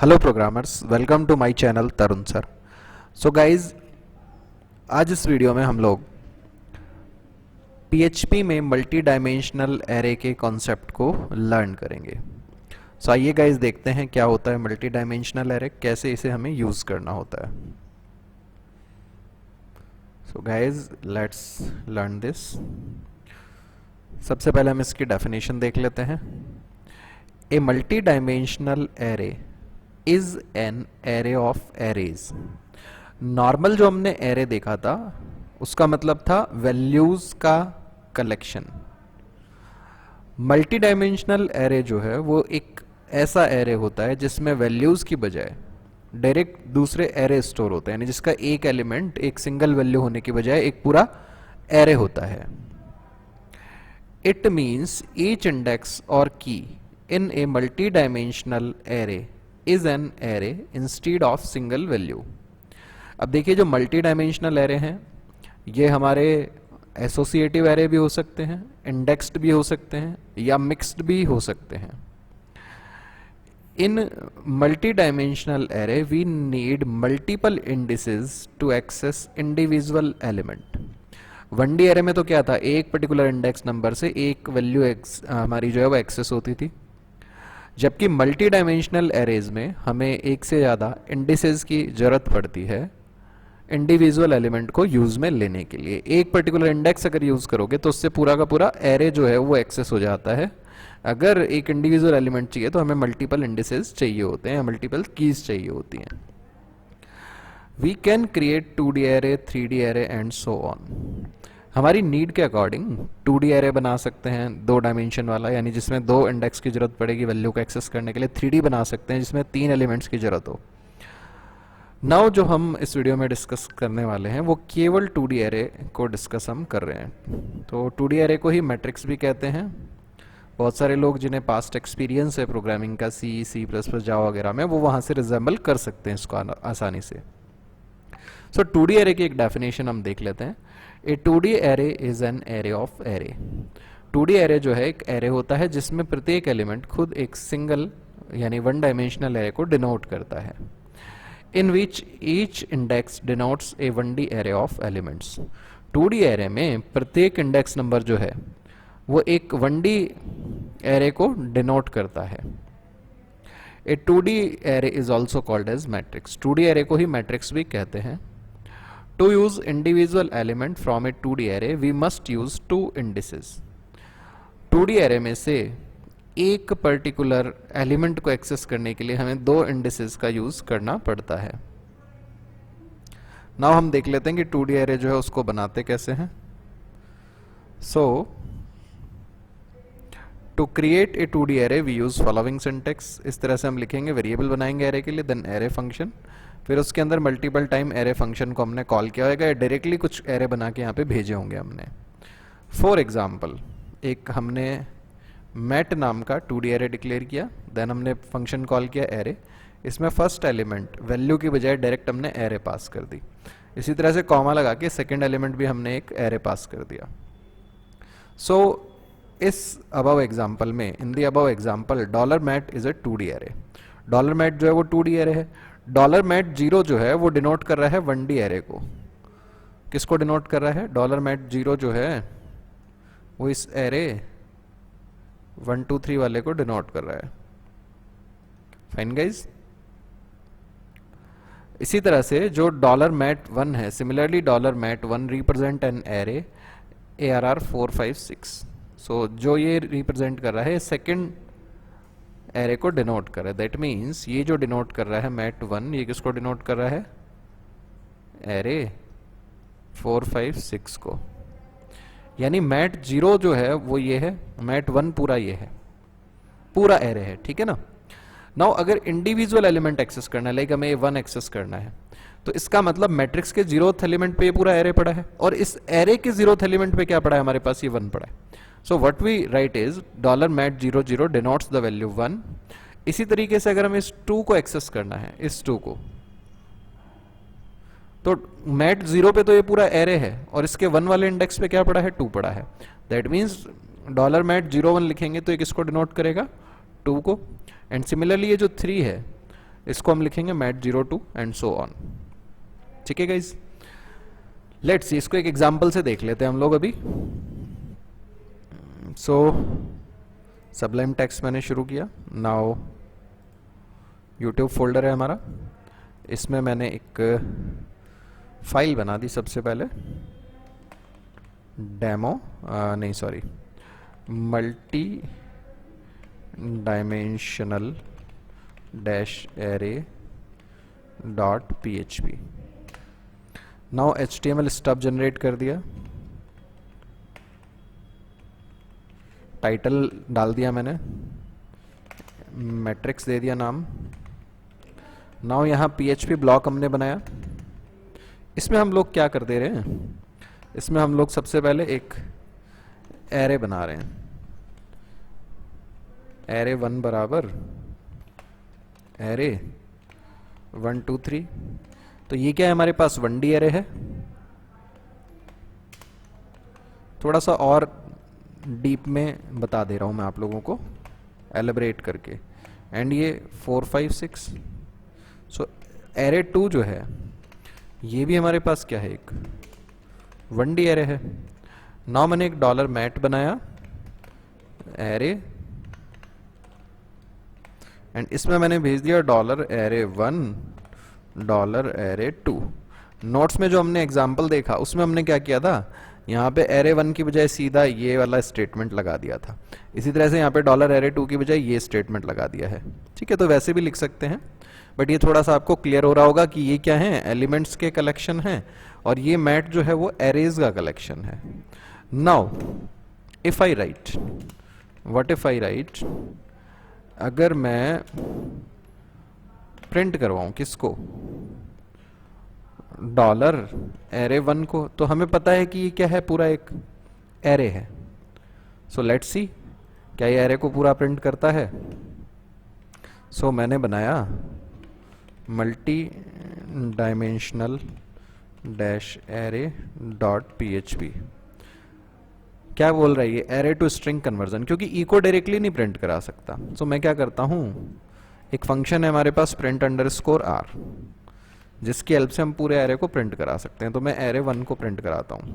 Hello programmers, welcome to my channel Tarun sir. So guys, आज इस video में हम लोग पीएचपी में मल्टी डायमेंशनल एरे के कॉन्सेप्ट को लर्न करेंगे। सो आइए गाइज देखते हैं क्या होता है मल्टी डायमेंशनल एरे, कैसे इसे हमें यूज़ करना होता है। So guys, let's learn this. सबसे पहले हम इसकी डेफिनेशन देख लेते हैं। A multi dimensional array is an array of arrays. Normal जो हमने एरे देखा था उसका मतलब था वैल्यूज का कलेक्शन। मल्टी डायमेंशनल एरे जो है वो एक ऐसा एरे होता है जिसमें वैल्यूज की बजाय डायरेक्ट दूसरे एरे स्टोर होते हैं, यानी जिसका एक एलिमेंट एक सिंगल वैल्यू होने की बजाय एक पूरा एरे होता है। इट मीन्स ईच इंडेक्स और की in a multi-dimensional array is an array instead of single value। अब देखिए, जो मल्टी डायमेंशनल एरे हैं ये हमारे एसोसिएटिव एरे भी हो सकते हैं, इंडेक्स्ड भी हो सकते हैं या मिक्स्ड भी हो सकते हैं। In multi dimensional array we need multiple indices to access individual element. 1D array में तो क्या था, एक पर्टिकुलर इंडेक्स नंबर से एक वैल्यू हमारी जो है वो एक्सेस होती थी, जबकि मल्टी डायमेंशनल एरेज में हमें एक से ज़्यादा इंडिसेस की ज़रूरत पड़ती है इंडिविजुअल एलिमेंट को यूज़ में लेने के लिए। एक पर्टिकुलर इंडेक्स अगर यूज़ करोगे तो उससे पूरा का पूरा एरे जो है वो एक्सेस हो जाता है। अगर एक इंडिविजुअल एलिमेंट चाहिए तो हमें मल्टीपल इंडिसेस चाहिए होते हैं, मल्टीपल कीज चाहिए होती हैं। We can create 2D array, 3D array and so on. हमारी नीड के अकॉर्डिंग 2D एरे बना सकते हैं, 2 डायमेंशन वाला, यानी जिसमें 2 इंडेक्स की जरूरत पड़ेगी वैल्यू को एक्सेस करने के लिए। 3D बना सकते हैं जिसमें 3 एलिमेंट्स की जरूरत हो। नाउ जो हम इस वीडियो में डिस्कस करने वाले हैं वो केवल 2D एरे को डिस्कस हम कर रहे हैं। तो 2D एरे को ही मैट्रिक्स भी कहते हैं। बहुत सारे लोग जिन्हें पास्ट एक्सपीरियंस है प्रोग्रामिंग का, C प्लस प्लस जावा वगैरह में, वो वहाँ से रिजेंबल कर सकते हैं इसको आसानी से। सो 2D एरे की एक डेफिनेशन हम देख लेते हैं। ए 2D array is an array of array. 2D array जो है एक एरे होता है जिसमें प्रत्येक एलिमेंट खुद एक सिंगल यानी 1 डायमेंशनल एरे को डिनोट करता है। In which each index denotes a 1D array of elements. 2D array में प्रत्येक इंडेक्स नंबर जो है वो एक 1D एरे को डिनोट करता है। A 2D array is also called as matrix. 2D array को ही मैट्रिक्स भी कहते हैं। To use individual element from a 2D array, we must use 2 indices। 2D array में से एक पर्टिकुलर एलिमेंट को एक्सेस करने के लिए हमें 2 इंडिसेस का यूज करना पड़ता है। नाउ हम देख लेते हैं कि 2D array जो है उसको बनाते कैसे हैं। So to create a 2D array we use following syntax. इस तरह से हम लिखेंगे, वेरिएबल बनाएंगे एरे के लिए, देन एरे फंक्शन, फिर उसके अंदर मल्टीपल टाइम एरे फंक्शन को हमने कॉल किया होगा, डायरेक्टली कुछ एरे बना के यहाँ पे भेजे होंगे हमने। फॉर एग्जाम्पल, एक हमने मैट नाम का 2D एरे डिक्लेयर किया, देन हमने फंक्शन कॉल किया एरे। इसमें फर्स्ट एलिमेंट वैल्यू की बजाय डायरेक्ट हमने एरे पास कर दी। इसी तरह से कॉमा लगा के सेकेंड एलिमेंट भी हमने एक एरे पास कर दिया। सो इस अबव एग्जाम्पल में, in the above example, $mat is a 2D array. $mat जो है वो 2D एरे है। $mat 0 जो है वो डिनोट कर रहा है 1D एरे को। किसको डिनोट कर रहा है? $mat 0 जो है वो इस एरे 1 2 3 वाले को डिनोट कर रहा है। Fine guys. इसी तरह से जो $mat 1 है, similarly $mat 1 represent an array ARR 4 5 6। सो जो ये रिप्रेजेंट कर रहा है सेकेंड एरे को डिनोट कर रहा है। दैट मीन्स ये जो डिनोट कर रहा है मैट 1, ये किसको डिनोट कर रहा है? एरे 4 5 6 को। यानी मैट 0 जो है वो ये है, मैट 1 पूरा ये है, पूरा एरे है, ठीक है ना। नाउ अगर इंडिविजुअल एलिमेंट एक्सेस करना है, लाइक हमें 1 एक्सेस करना है, तो इसका मतलब मैट्रिक्स के 0th एलिमेंट पे ये पूरा एरे पड़ा है, और इस एरे के 0th एलिमेंट पे क्या पड़ा है हमारे पास? ये 1 पड़ा है। So what we write is $mat 0 0 denotes the value 1। इसी तरीके से अगर हमें इस 2 को एक्सेस करना है, इस 2 को, तो mat 0 पे तो ये पूरा एरे है, और इसके 1 वाले इंडेक्स पे क्या पड़ा है? 2 पड़ा है। दैट मीन्स $mat 0 1 लिखेंगे तो ये किसको डिनोट करेगा? 2 को। एंड सिमिलरली ये जो 3 है, इसको हम लिखेंगे मैट 02 एंड सो ऑन। ठीक है गाइज, लेट्स सी, इसको एक एग्जांपल से देख लेते हैं हम लोग अभी। सो सबलाइम टेक्स्ट मैंने शुरू किया। नाउ यूट्यूब फोल्डर है हमारा, इसमें मैंने एक फाइल बना दी सबसे पहले, डेमो नहीं sorry multi dimensional dash array dot PHP। Now HTML stub generate कर दिया, टाइटल डाल दिया मैंने, मैट्रिक्स दे दिया नाम। नाउ यहाँ PHP ब्लॉक हमने बनाया। इसमें हम लोग क्या कर दे रहे हैं, इसमें हम लोग सबसे पहले एक एरे बना रहे हैं, एरे 1 बराबर एरे 1 2 3। तो ये क्या है हमारे पास 1D एरे है। थोड़ा सा और डीप में बता दे रहा हूं मैं आप लोगों को, एलिब्रेट करके। एंड ये 4 5 6। सो एरे 2 जो है ये भी हमारे पास क्या है, एक 1D एरे है। नाउ मैंने एक डॉलर मैट बनाया एरे, एंड इसमें मैंने भेज दिया dollar array 1 dollar array 2। Notes में जो हमने एग्जाम्पल देखा उसमें हमने क्या किया था, यहाँ पे एरे 1 की बजाय सीधा ये वाला स्टेटमेंट लगा दिया था। इसी तरह से यहाँ पे डॉलर एरे 2 की बजाय ये स्टेटमेंट लगा दिया है। ठीक है, तो वैसे भी लिख सकते हैं, बट ये थोड़ा सा आपको क्लियर हो रहा होगा कि ये क्या है, एलिमेंट्स के कलेक्शन है, और ये मैट जो है वो एरेज का कलेक्शन है। Now if I right, what if I right, अगर मैं प्रिंट करवाऊं किसको, डॉलर एरे 1 को, तो हमें पता है कि ये क्या है, पूरा एक एरे है। सो लेट्स सी क्या ये एरे को पूरा प्रिंट करता है। सो मैंने बनाया multi dimensional dash array dot PHP। क्या बोल रहा है ये, एरे टू स्ट्रिंग कन्वर्जन, क्योंकि ई को डायरेक्टली नहीं प्रिंट करा सकता। सो मैं क्या करता हूं, एक फंक्शन है हमारे पास प्रिंट अंडरस्कोर आर, जिसकी हेल्प से हम पूरे एरे को प्रिंट करा सकते हैं। तो मैं एरे 1 को प्रिंट कराता हूं।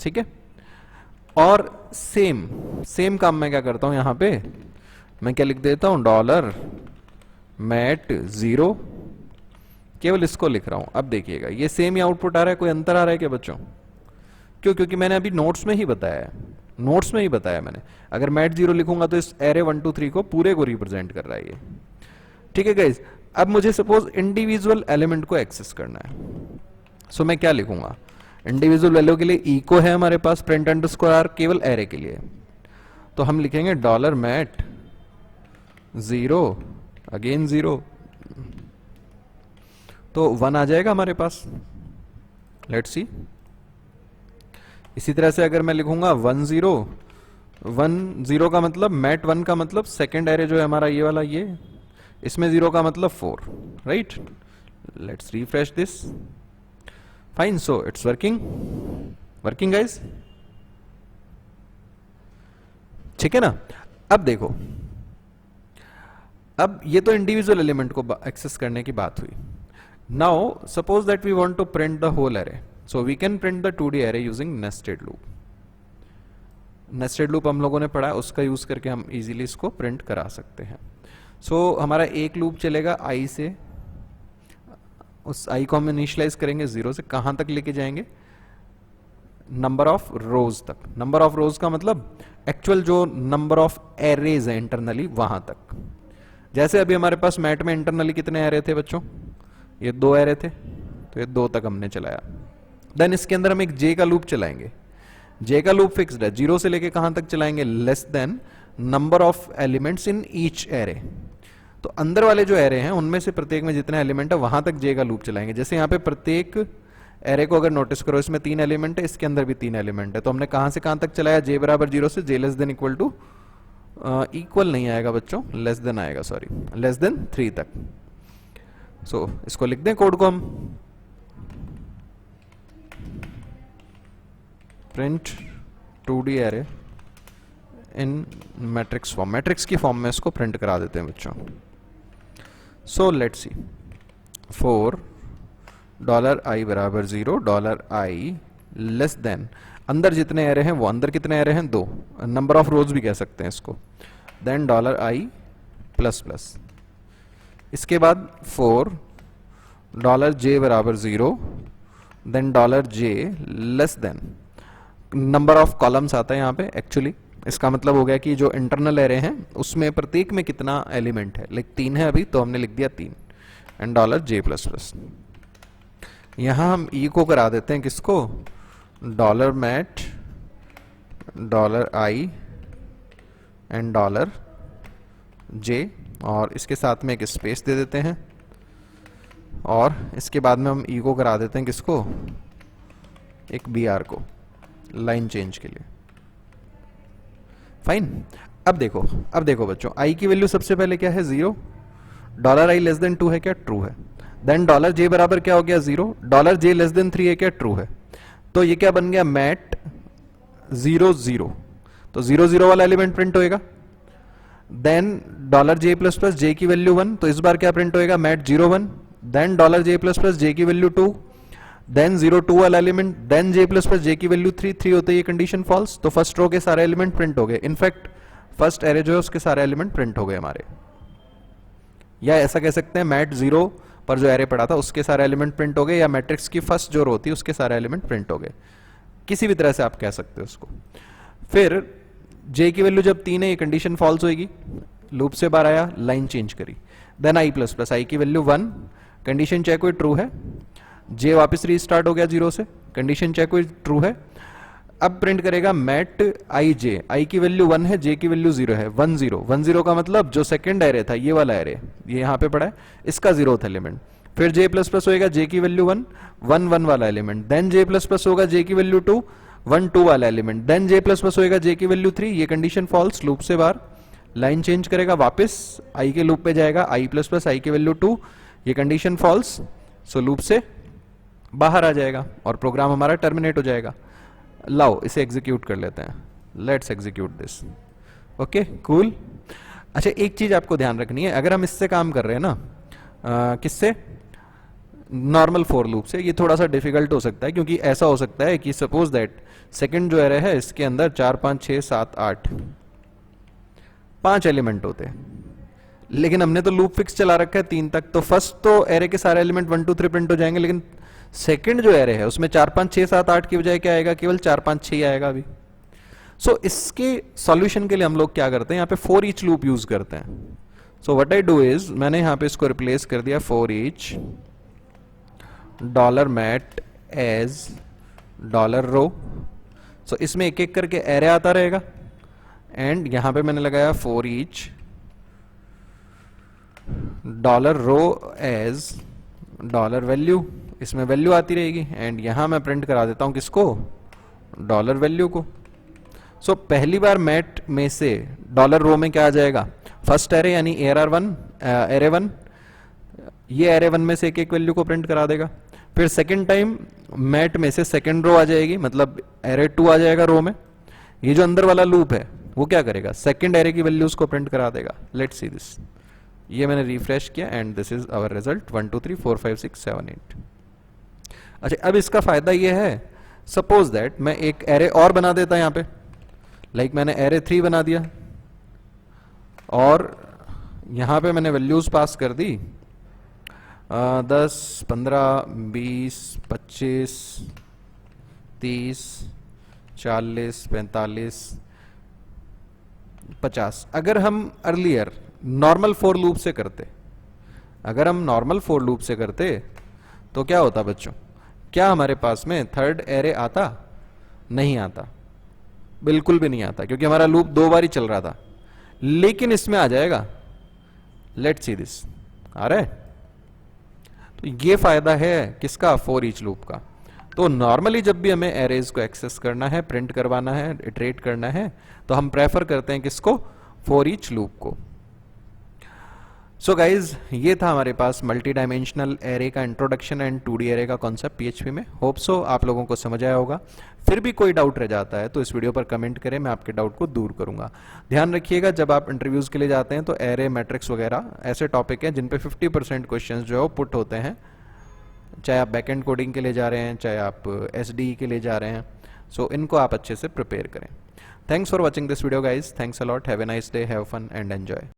ठीक है, और सेम काम मैं क्या करता हूं, यहां पे मैं क्या लिख देता हूं, डॉलर मैट 0, केवल इसको लिख रहा हूं। अब देखिएगा ये सेम ही आउटपुट आ रहा है, कोई अंतर आ रहा है क्या बच्चों? क्यों? क्योंकि मैंने अभी नोट्स में ही बताया है, नोट्स में ही बताया मैंने, अगर मैट 0 लिखूंगा तो इस एरे 1 2 3 को पूरे को रिप्रेजेंट कर रहा है ये। ठीक है गाइज, अब मुझे सपोज इंडिविजुअल एलिमेंट को एक्सेस करना है। सो मैं क्या लिखूंगा, इंडिविजुअल वैल्यू के लिए इको है हमारे पास प्रिंट अंडरस्कोर आर, केवल एरे के लिए। तो हम लिखेंगे डॉलर मैट 0 अगेन 0, तो 1 आ जाएगा हमारे पास। लेट्स सी, इसी तरह से अगर मैं लिखूंगा 1 0 1 0 का मतलब मैट 1 का मतलब सेकेंड एरे जो है हमारा ये वाला, ये इसमें 0 का मतलब 4, right. Let's refresh this, fine. So it's working guys, ठीक है ना। अब देखो, अब ये तो इंडिविजुअल एलिमेंट को एक्सेस करने की बात हुई। Now suppose that we want to print the whole array, so we can print the 2D array using nested loop. Nested loop हम लोगों ने पढ़ा, उसका यूज करके हम इजीली इसको प्रिंट करा सकते हैं। सो हमारा एक लूप चलेगा आई से, उस आई को हम इनिशियलाइज करेंगे 0 से, कहां तक लेके जाएंगे, नंबर ऑफ रोज तक। नंबर ऑफ रोज का मतलब एक्चुअल जो नंबर ऑफ एरेज है इंटरनली वहां तक। जैसे अभी हमारे पास मैट में इंटरनली कितने एरे थे बच्चों, ये 2 एरे थे, तो ये 2 तक हमने चलाया। देन इसके अंदर हम एक जे का लूप चलाएंगे। जे का लूप फिक्स्ड है, 0 से लेके कहां तक चलाएंगे, less than number of elements in each array. तो अंदर वाले जो एरे हैं उनमें से प्रत्येक में जितने एलिमेंट है वहां तक जे का लूप चलाएंगे। जैसे यहाँ पे प्रत्येक एरे को अगर नोटिस करो, इसमें 3 एलिमेंट है, इसके अंदर भी 3 एलिमेंट है, तो हमने कहां से कहां तक चलाया, जे बराबर 0 से j less than equal to, equal नहीं आएगा बच्चों, लेस देन आएगा, सॉरी, लेस देन 3 तक। सो इसको लिख दें कोड को हम, print 2D array in matrix form, matrix की फॉर्म में इसको प्रिंट करा देते हैं बच्चों। So let's see, for $i बराबर 0, $i लेस देन, अंदर जितने एरे हैं वो अंदर कितने एरे हैं, 2, नंबर ऑफ रोज भी कह सकते हैं इसको, देन $i प्लस प्लस, इसके बाद फॉर $j बराबर 0, then $j less than, number of columns आता है यहाँ पे एक्चुअली, इसका मतलब हो गया कि जो इंटरनल एरे हैं उसमें प्रत्येक में कितना एलिमेंट है, लाइक 3 है अभी तो हमने लिख दिया 3, एंड $j प्लस प्लस। यहाँ हम ई को करा देते हैं किसको, $mat, $i एंड $j, और इसके साथ में एक स्पेस दे देते हैं, और इसके बाद में हम ई को करा देते हैं किसको, एक br को, लाइन चेंज के लिए। फाइन। अब देखो बच्चों, i की वैल्यू सबसे पहले क्या है, 0, $i लेस देन 2 है क्या, ट्रू है, देन $j बराबर क्या हो गया, 0, $j लेस देन 3 है क्या, ट्रू है, तो ये क्या बन गया, मैट 0 0, तो 0 0 वाला एलिमेंट प्रिंट होएगा, then $j plus plus j की वैल्यू 1, तो इस बार क्या प्रिंट होएगा, mat 0 1, then $j plus plus j की वैल्यू 2, देन 0 2 वाला element, then j plus plus j की वैल्यू 3 3 होते ये कंडीशन फॉल्स, तो फर्स्ट रो के सारे एलिमेंट प्रिंट हो गए, इनफैक्ट फर्स्ट एरे जो है उसके सारे एलिमेंट प्रिंट हो गए हमारे, या ऐसा कह सकते हैं मैट 0 पर जो एरे पड़ा था उसके सारे एलिमेंट प्रिंट हो गए, या मैट्रिक्स की फर्स्ट जो रो होती है उसके सारे एलिमेंट प्रिंट हो गए, किसी भी तरह से आप कह सकते हो उसको। फिर j की वैल्यू जब 3 है ये कंडीशन फॉल्स होगी, लूप से बाहर आया, लाइन चेंज करी, then i plus plus, i की वैल्यू 1, कंडीशन चेक हुई ट्रू है, j वापस रीस्टार्ट हो गया 0 से, कंडीशन चेक हुई ट्रू है, अब प्रिंट करेगा मैट ij, i की वैल्यू 1 है, j की वैल्यू 0 है, 1 0 1 0 का मतलब जो सेकंड एरे था ये वाला एरे, ये यहाँ पे पड़ा है, इसका 0th एलिमेंट, फिर j प्लस प्लस होएगा j की वैल्यू 1 1 1 वाला element, then j plus plus होगा j की वैल्यू 2 1 2 वाला element, then j plus plus होएगा j की वैल्यू 3, ये कंडीशन फॉल्स, लूप से बाहर, लाइन चेंज करेगा, वापस i के लूप पे जाएगा, i प्लस प्लस i की वैल्यू 2, ये कंडीशन फॉल्स, सो लूप से बाहर आ जाएगा और प्रोग्राम हमारा टर्मिनेट हो जाएगा। लाओ इसे एग्जीक्यूट कर लेते हैं, let's execute this, okay cool. अच्छा एक चीज आपको ध्यान रखनी है, अगर हम इससे काम कर रहे हैं ना, किससे, नॉर्मल फॉर लूप से, ये थोड़ा सा डिफिकल्ट हो सकता है, क्योंकि ऐसा हो सकता है कि सपोज दैट सेकंड जो एरे है इसके अंदर 4 5 6 7 8 5 एलिमेंट होते हैं, लेकिन हमने तो लूप फिक्स चला रखा है 3 तक, तो फर्स्ट तो एरे के सारे एलिमेंट 1 2 3 प्रिंट हो जाएंगे, लेकिन सेकंड जो एरे है उसमें 4 5 6 7 8 की बजाय क्या आएगा, केवल 4 5 6 आएगा अभी। सो इसके सॉल्यूशन के लिए हम लोग क्या करते हैं, यहाँ पे फॉर ईच लूप यूज करते हैं। So what I do is, मैंने यहाँ पे इसको रिप्लेस कर दिया for each $mat as $ro, so इसमें एक एक करके एरे आता रहेगा, एंड यहां पे मैंने लगाया for each $ro as $value, इसमें वैल्यू आती रहेगी, एंड यहां मैं प्रिंट करा देता हूं किसको, $value को। सो पहली बार मैट में से $ro में क्या आ जाएगा, फर्स्ट एरे यानी एरे 1, ये एरे 1 में से एक एक वैल्यू को प्रिंट करा देगा, फिर सेकंड टाइम मैट में से सेकंड रो आ जाएगी, मतलब एरे 2 आ जाएगा रो में, ये जो अंदर वाला लूप है वो क्या करेगा, सेकंड एरे की वैल्यूज को प्रिंट करा देगा। लेट्स सी दिस, ये मैंने रिफ्रेश किया and this is our result 1 2 3 4 5 6 7 8। अच्छा अब इसका फायदा ये है, सपोज दैट मैं एक एरे और बना देता यहाँ पे, लाइक मैंने एरे 3 बना दिया और यहां पे मैंने वैल्यूज पास कर दी 10 15 20 25 30 40 45 50। अगर हम अर्लियर नॉर्मल फॉर लूप से करते, अगर हम नॉर्मल फॉर लूप से करते तो क्या होता बच्चों, क्या हमारे पास में थर्ड एरे आता, नहीं आता, बिल्कुल भी नहीं आता, क्योंकि हमारा लूप 2 बार ही चल रहा था, लेकिन इसमें आ जाएगा। लेट्स सी दिस, आ रहा है, तो ये फायदा है किसका, फॉर ईच लूप का। तो नॉर्मली जब भी हमें एरेज को एक्सेस करना है, प्रिंट करवाना है, इटरेट करना है, तो हम प्रेफर करते हैं किसको, फॉर ईच लूप को। सो गाइज, ये था हमारे पास मल्टी डायमेंशनल एरे का इंट्रोडक्शन एंड 2D एरे का कॉन्सेप्ट पीएचपी में। होप सो आप लोगों को समझ आया होगा। फिर भी कोई डाउट रह जाता है तो इस वीडियो पर कमेंट करें, मैं आपके डाउट को दूर करूंगा। ध्यान रखिएगा, जब आप इंटरव्यूज के लिए जाते हैं तो एरे, मैट्रिक्स वगैरह ऐसे टॉपिक हैं जिन पे 50% क्वेश्चंस जो है वो पुट होते हैं, चाहे आप बैकएंड कोडिंग के लिए जा रहे हैं, चाहे आप एसडी के लिए जा रहे हैं। सो इनको आप अच्छे से प्रिपेयर करें। Thanks for watching this video guys, thanks a lot, have a nice day, have fun and enjoy.